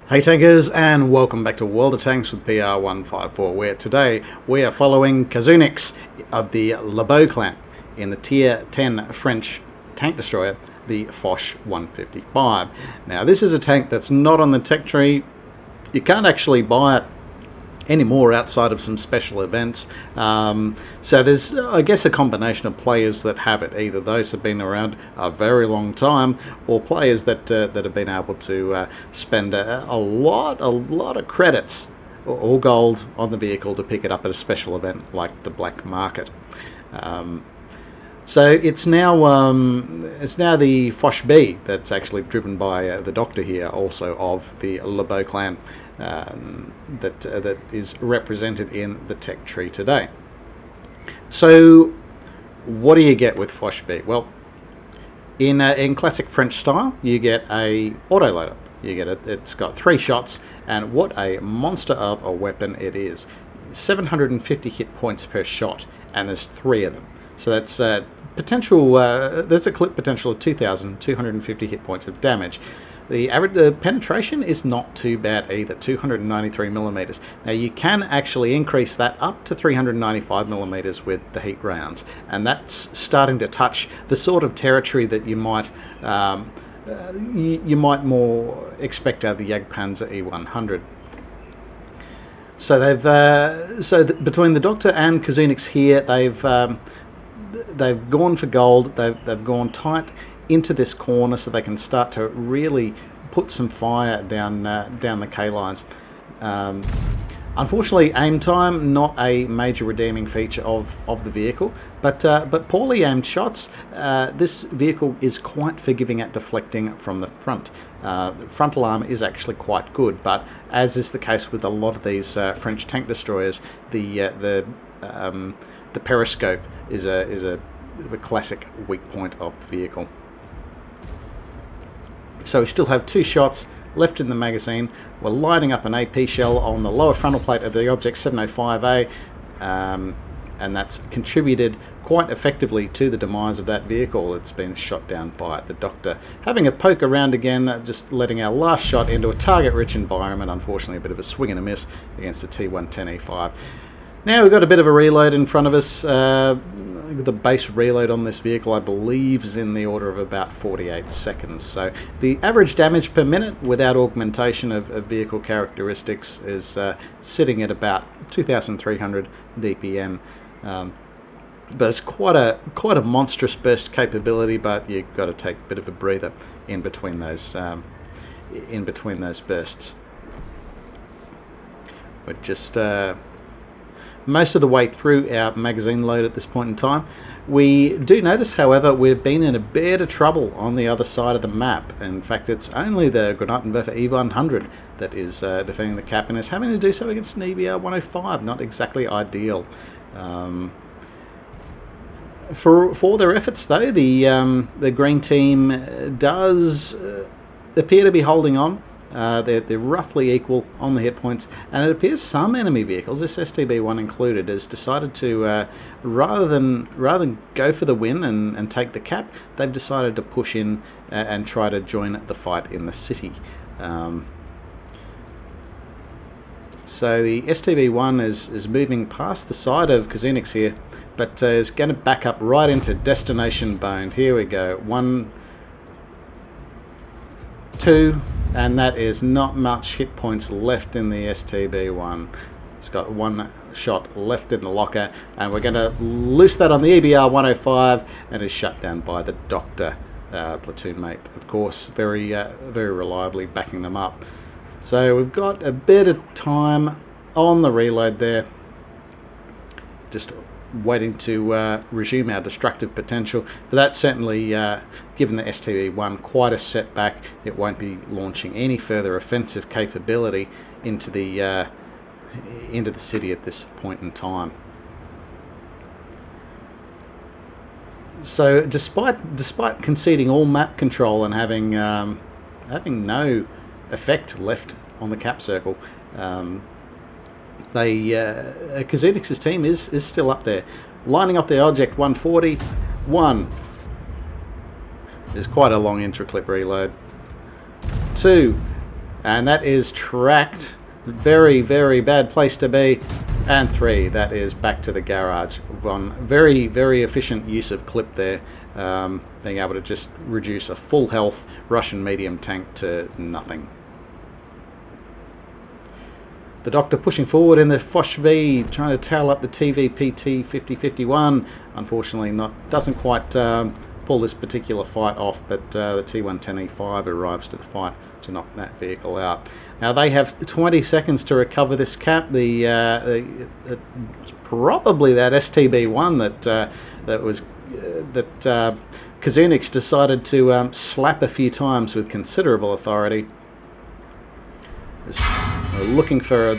Hey tankers, and welcome back to World of Tanks with PR154, where today we are following KazuNiX of the LEBO clan in the tier 10 French tank destroyer, the Foch 155. Now this is a tank that's not on the tech tree. You can't actually buy it anymore outside of some special events. So there's, I guess, a combination of players that have it. Either those have been around a very long time, or players that have been able to spend a lot of credits or gold on the vehicle to pick it up at a special event like the black market. So it's now the Foch B that's actually driven by the doctor here, also of the LEBO clan, that is represented in the tech tree today. So what do you get with Foch B? Well, in classic French style, you get a autoloader. You get it's got 3 shots, and what a monster of a weapon it is. 750 hit points per shot, and there's 3 of them. So that's potential. There's a clip potential of 2,250 hit points of damage. The average penetration is not too bad either, 293 millimeters. Now you can actually increase that up to 395 millimeters with the heat rounds, and that's starting to touch the sort of territory that you might more expect out of the Jagdpanzer E100. So they've between the Doctor and KazuNiX here, they've gone for gold. They've gone tight into this corner so they can start to really put some fire down the K lines. Unfortunately, aim time not a major redeeming feature of the vehicle, but poorly aimed shots. This vehicle is quite forgiving at deflecting from the front. Frontal armor is actually quite good, but as is the case with a lot of these French tank destroyers, the periscope is a classic weak point of the vehicle. So we still have 2 shots left in the magazine. We're lining up an AP shell on the lower frontal plate of the Object 705A, and that's contributed quite effectively to the demise of that vehicle. It's been shot down by the Doctor. Having a poke around again, just letting our last shot into a target-rich environment. Unfortunately, a bit of a swing and a miss against the T110E5. Now we've got a bit of a reload in front of us. The base reload on this vehicle, I believe, is in the order of about 48 seconds. So the average damage per minute without augmentation of vehicle characteristics is sitting at about 2,300 DPM. But it's quite a monstrous burst capability. But you've got to take a bit of a breather in between those bursts. We're just most of the way through our magazine load at this point in time. We do notice, however, we've been in a bit of trouble on the other side of the map. In fact, it's only the Granatenwerfer E100 that is defending the cap, and is having to do so against an EBR 105. Not exactly ideal. For their efforts, though, the green team does appear to be holding on. They're roughly equal on the hit points, and it appears some enemy vehicles, this STB1 included, has decided to rather than go for the win and take the cap, they've decided to push in and try to join the fight in the city. So the STB1 is moving past the side of KazuNiX here, but is going to back up right into destination boned. Here we go. 1, 2. And that is not much hit points left in the STB1. It's got 1 shot left in the locker, and we're going to loose that on the EBR 105, and is shut down by the Doctor platoon mate, of course, very reliably backing them up. So we've got a bit of time on the reload there, just waiting to resume our destructive potential, but that's certainly given the STB1 quite a setback. It won't be launching any further offensive capability into the city at this point in time. So despite conceding all map control and having no effect left on the cap circle, KazuNix's team is still up there, lining up the Object 140. 1. There's quite a long intra-clip reload. 2. And that is tracked. Very, very bad place to be. And 3, that is back to the garage. One very, very efficient use of clip there. Being able to just reduce a full health Russian medium tank to nothing. The Doctor pushing forward in the Foch V, trying to tail up the TVPT 5051. Unfortunately, doesn't quite pull this particular fight off, but the T110E5 arrives to the fight to knock that vehicle out. Now they have 20 seconds to recover this cap. Probably that STB1 that KazuNiX decided to slap a few times with considerable authority. Just looking for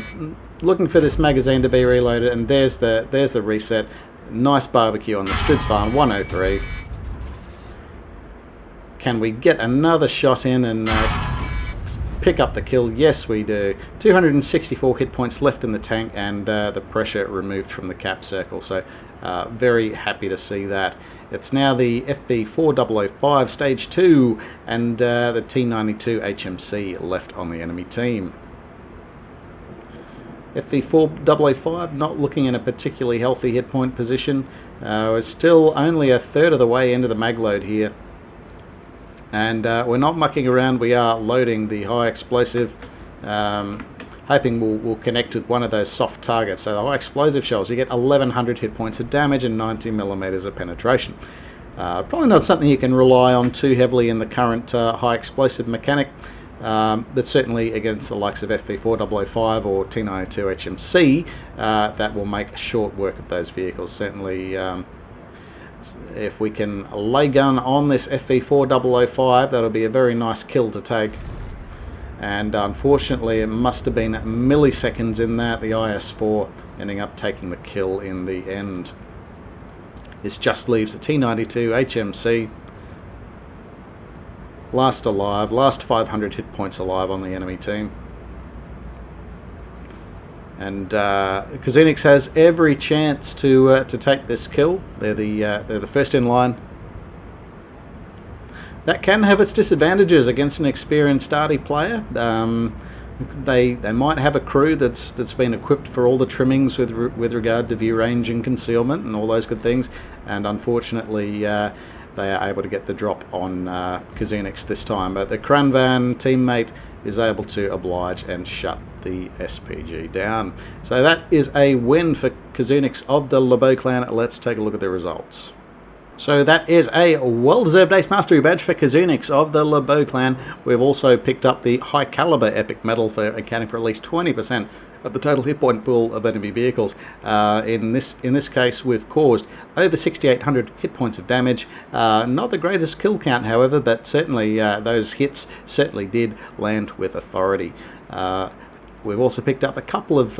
this magazine to be reloaded, and there's the reset. Nice barbecue on the Stridsvarn 103. Can we get another shot in and pick up the kill? Yes, we do. 264 hit points left in the tank, and the pressure removed from the cap circle. So very happy to see that. It's now the FV4005 Stage 2 and the T92 HMC left on the enemy team. FV4005 not looking in a particularly healthy hit point position. We're still only a third of the way into the mag load here. And we're not mucking around, we are loading the high explosive, hoping we'll connect with one of those soft targets. So the high explosive shells, you get 1100 hit points of damage and 90 millimeters of penetration. Probably not something you can rely on too heavily in the current high explosive mechanic, but certainly against the likes of FV4005 or T92 HMC, that will make short work of those vehicles. Certainly, if we can lay gun on this FV4005, that'll be a very nice kill to take. And unfortunately, it must have been milliseconds in that, the IS-4 ending up taking the kill in the end. This just leaves the T92 HMC last alive, last 500 hit points alive on the enemy team. And KazuNiX has every chance to take this kill. They're the first in line. That can have its disadvantages against an experienced arty player. They might have a crew that's been equipped for all the trimmings with regard to view range and concealment and all those good things, and unfortunately they are able to get the drop on KazuNiX this time. But the Kranvan teammate is able to oblige and shut the SPG down. So that is a win for KazuNiX of the LEBO clan. Let's take a look at the results. So that is a well-deserved Ace Mastery badge for KazuNiX of the LEBO clan. We've also picked up the High Calibre Epic Medal for accounting for at least 20% of the total hit point pool of enemy vehicles. In this case, we've caused over 6,800 hit points of damage. Not the greatest kill count, however, but certainly those hits certainly did land with authority. We've also picked up a couple of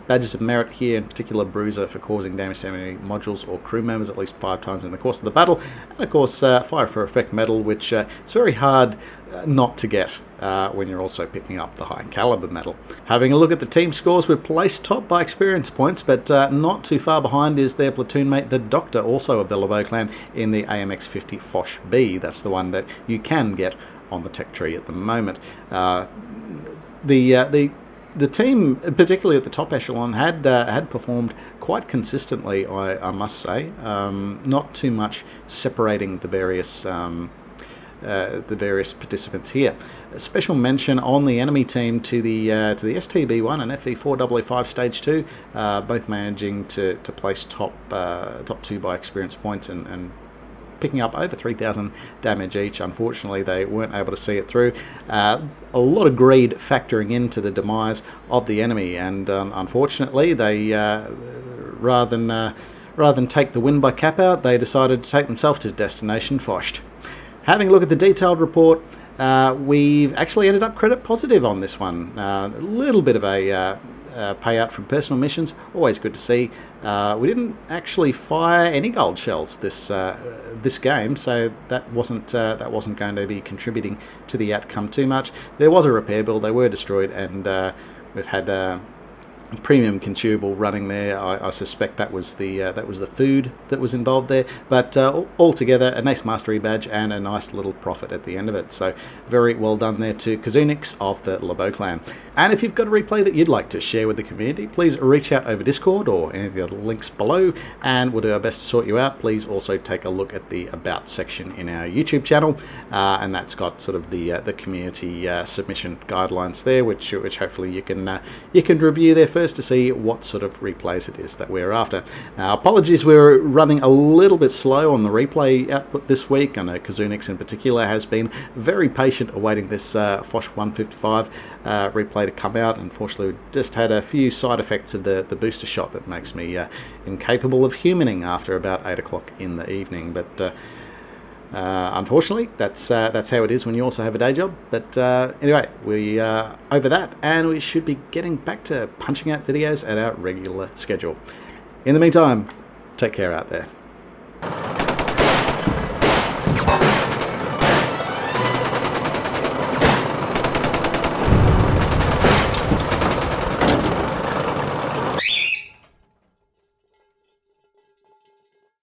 badges of merit here, in particular Bruiser for causing damage to enemy modules or crew members at least 5 times in the course of the battle, and of course Fire for Effect medal, which is very hard not to get when you're also picking up the High Caliber medal. Having a look at the team scores, we're placed top by experience points, but not too far behind is their platoon mate, the Doctor, also of the LEBO clan, in the AMX 50 Foch B. That's the one that you can get on the tech tree at the moment. The team, particularly at the top echelon, had performed quite consistently, I must say. Not too much separating the various participants here. A special mention on the enemy team to the STB1 and FV4005 Stage 2, both managing to place top 2 by experience points and picking up over 3,000 damage each. Unfortunately, they weren't able to see it through. A lot of greed factoring into the demise of the enemy, and unfortunately, they rather than take the win by cap out, they decided to take themselves to destination Foched. Having a look at the detailed report, we've actually ended up credit positive on this one. A little bit of a payout from personal missions, always good to see. We didn't actually fire any gold shells this game, so that wasn't going to be contributing to the outcome too much. There was a repair build, they were destroyed, and we've had premium consumable running there. I suspect that was the food that was involved there, but altogether a nice mastery badge and a nice little profit at the end of it. So very well done there to KazuNiX of the LEBO clan. And if you've got a replay that you'd like to share with the community, please reach out over Discord or any of the other links below, and we'll do our best to sort you out. Please also take a look at the About section in our YouTube channel, and that's got sort of the community submission guidelines there, which hopefully you can review there first to see what sort of replays it is that we're after. Apologies, we're running a little bit slow on the replay output this week. I know KazuNiX in particular has been very patient awaiting this Foch 155 replay to come out. Unfortunately, we just had a few side effects of the booster shot that makes me incapable of humaning after about 8 o'clock in the evening, but unfortunately, that's how it is when you also have a day job. But anyway, we are over that, and we should be getting back to punching out videos at our regular schedule. In the meantime, take care out there.